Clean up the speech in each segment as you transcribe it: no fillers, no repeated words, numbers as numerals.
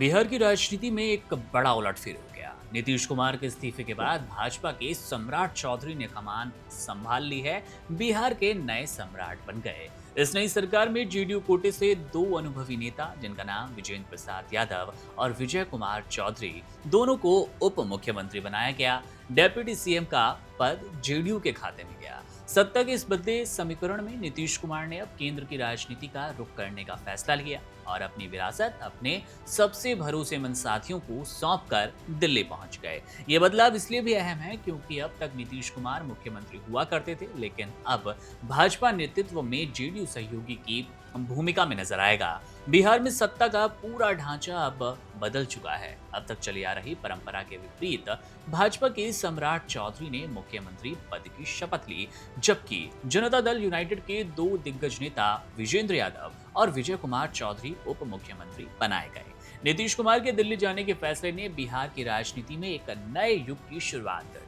बिहार की राजनीति में एक बड़ा उलटफेर हो गया। नीतीश कुमार के इस्तीफे के बाद भाजपा के सम्राट चौधरी ने कमान संभाल ली है। बिहार के नए सम्राट बन गए। इस नई सरकार में जेडीयू कोटे से दो अनुभवी नेता, जिनका नाम विजेंद्र प्रसाद यादव और विजय कुमार चौधरी, दोनों को उप मुख्यमंत्री बनाया गया। डेप्यूटी सीएम का पद जेडीयू के खाते में गया। सत्ता के इस बदले समीकरण में नीतीश कुमार ने अब केंद्र की राजनीति का रुख करने का फैसला लिया और अपनी विरासत अपने सबसे भरोसेमंद साथियों को सौंपकर दिल्ली पहुंच गए। ये बदलाव इसलिए भी अहम है क्योंकि अब तक नीतीश कुमार मुख्यमंत्री हुआ करते थे, लेकिन अब भाजपा नेतृत्व में जेडीयू सहयोगी की भूमिका में नजर आएगा। बिहार में सत्ता का पूरा ढांचा अब बदल चुका है। अब तक चली आ रही परंपरा के विपरीत भाजपा के सम्राट चौधरी ने मुख्यमंत्री पद की शपथ ली, जबकि जनता दल यूनाइटेड के दो दिग्गज नेता विजेंद्र यादव और विजय कुमार चौधरी उप मुख्यमंत्री बनाए गए। नीतीश कुमार के दिल्ली जाने के फैसले ने बिहार की राजनीति में एक नए युग की शुरुआत कर दी।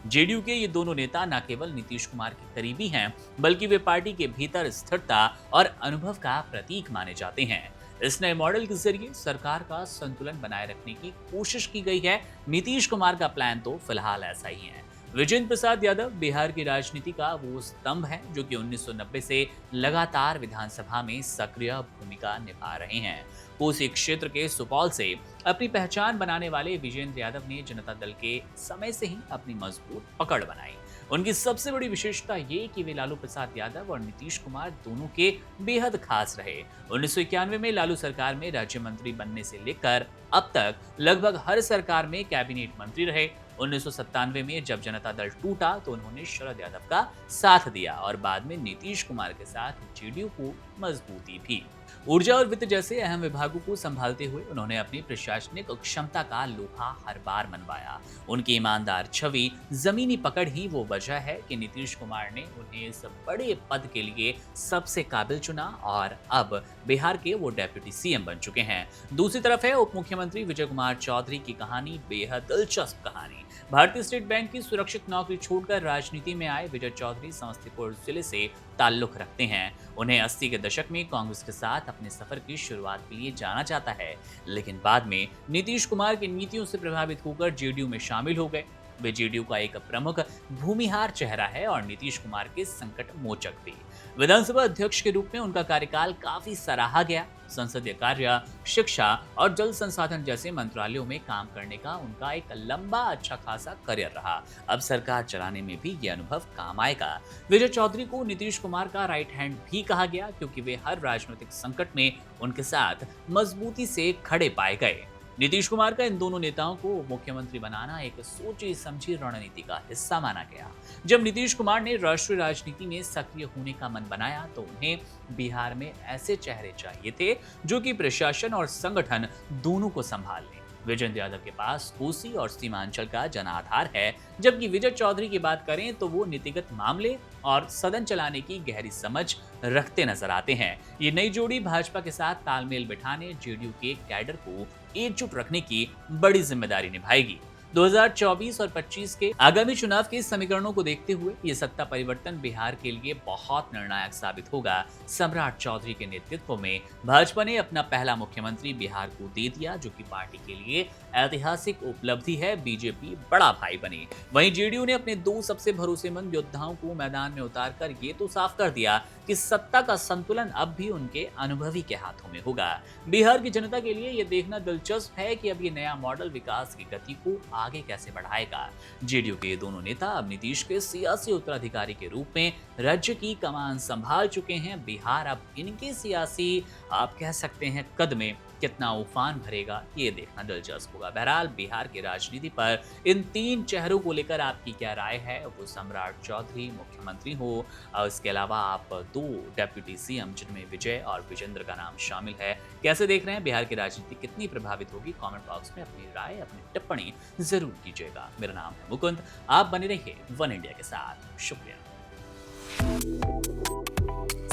जेडीयू के ये दोनों नेता न केवल नीतीश कुमार के करीबी हैं, बल्कि वे पार्टी के भीतर स्थिरता और अनुभव का प्रतीक माने जाते हैं। इस नए मॉडल के जरिए सरकार का संतुलन बनाए रखने की कोशिश की गई है। नीतीश कुमार का प्लान तो फिलहाल ऐसा ही है। विजेंद्र प्रसाद यादव बिहार की राजनीति का वो स्तंभ है जो कि 1990 से लगातार विधानसभा में सक्रिय भूमिका निभा रहे हैं। कोसी क्षेत्र के सुपौल से अपनी पहचान बनाने वाले विजेंद्र यादव ने जनता दल के समय से ही अपनी मजबूत पकड़ बनाई। उनकी सबसे बड़ी विशेषता ये कि वे लालू प्रसाद यादव और नीतीश कुमार दोनों के बेहद खास रहे। 1991 में लालू सरकार में राज्य मंत्री बनने से लेकर अब तक लगभग हर सरकार में कैबिनेट मंत्री रहे। 1997 में जब जनता दल टूटा तो उन्होंने शरद यादव का साथ दिया और बाद में नीतीश कुमार के साथ जेडीयू को मजबूती भी। ऊर्जा और वित्त जैसे अहम विभागों को संभालते हुए उन्होंने अपनी प्रशासनिक क्षमता का लोहा हर बार मनवाया। उनकी ईमानदार छवि, जमीनी पकड़ ही वो वजह है कि नीतीश कुमार ने उन्हें इस बड़े पद के लिए सबसे काबिल चुना और अब बिहार के वो डेप्यूटी सीएम बन चुके हैं। दूसरी तरफ है उप मुख्यमंत्री विजय कुमार चौधरी की कहानी, बेहद दिलचस्प कहानी। भारतीय स्टेट बैंक की सुरक्षित नौकरी छोड़कर राजनीति में आए विजय चौधरी समस्तीपुर जिले से ताल्लुक रखते हैं। उन्हें 80 के दशक में कांग्रेस के साथ अपने सफर की शुरुआत के लिए जाना जाता है, लेकिन बाद में नीतीश कुमार की नीतियों से प्रभावित होकर जेडीयू में शामिल हो गए। वे जेडीयू का एक प्रमुख भूमिहार चेहरा है और नीतीश कुमार के संकट मोचक भी। विधानसभा अध्यक्ष के रूप में उनका कार्यकाल काफी सराहा गया। संसदीय कार्य, शिक्षा और जल संसाधन जैसे मंत्रालयों में काम करने का उनका एक लंबा अच्छा खासा करियर रहा। अब सरकार चलाने में भी ये अनुभव काम आएगा। विजय चौधरी को नीतीश कुमार का राइट हैंड भी कहा गया क्योंकि वे हर राजनीतिक संकट में उनके साथ मजबूती से खड़े पाए गए। नीतीश कुमार का इन दोनों नेताओं को मुख्यमंत्री बनाना एक सोची समझी रणनीति का हिस्सा माना गया। जब नीतीश कुमार ने राष्ट्रीय राजनीति में सक्रिय होने का मन बनाया तो उन्हें बिहार में ऐसे चेहरे चाहिए थे जो कि प्रशासन और संगठन दोनों को संभाल लें। विजेंद्र यादव के पास कोसी और सीमांचल का जनाधार है, जबकि विजय चौधरी की बात करें तो वो नीतिगत मामले और सदन चलाने की गहरी समझ रखते नजर आते हैं। ये नई जोड़ी भाजपा के साथ तालमेल बिठाने, जेडीयू के कैडर को एकजुट रखने की बड़ी जिम्मेदारी निभाएगी। 2024 और 25 के आगामी चुनाव के समीकरणों को देखते हुए ये सत्ता परिवर्तन बिहार के लिए बहुत निर्णायक साबित होगा। सम्राट चौधरी के नेतृत्व में भाजपा ने अपना पहला मुख्यमंत्री बिहार को दे दिया, जो कि पार्टी के लिए ऐतिहासिक उपलब्धि है। बीजेपी बड़ा भाई बनी। वहीं जेडीयू ने अपने दो सबसे भरोसेमंद योद्धाओं को मैदान में उतारकर ये तो साफ कर दिया कि सत्ता का संतुलन अब भी उनके अनुभवी के हाथों में होगा। बिहार की जनता के लिए यह देखना दिलचस्प है कि अब ये नया मॉडल विकास की गति को आगे कैसे बढ़ाएगा। जेडीयू के ये दोनों नेता अब नीतीश के सियासी उत्तराधिकारी के रूप में राज्य की कमान संभाल चुके हैं। बिहार अब इनके सियासी, आप कह सकते हैं, कद में कितना उफान भरेगा, ये देखना दिलचस्प होगा। बहरहाल बिहार की राजनीति पर इन तीन चेहरों को लेकर आपकी क्या राय है? वो सम्राट चौधरी मुख्यमंत्री हो और इसके अलावा आप दो डेप्यूटी सीएम जिनमें विजय और विजेंद्र का नाम शामिल है, कैसे देख रहे हैं? बिहार की राजनीति कितनी प्रभावित होगी? कमेंट बॉक्स में अपनी राय, अपनी टिप्पणी जरूर कीजिएगा। मेरा नाम है मुकुंद, आप बने रहिए वन इंडिया के साथ। शुक्रिया।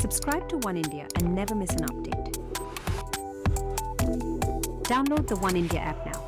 Subscribe to One India and never miss an update. Download the One India app now.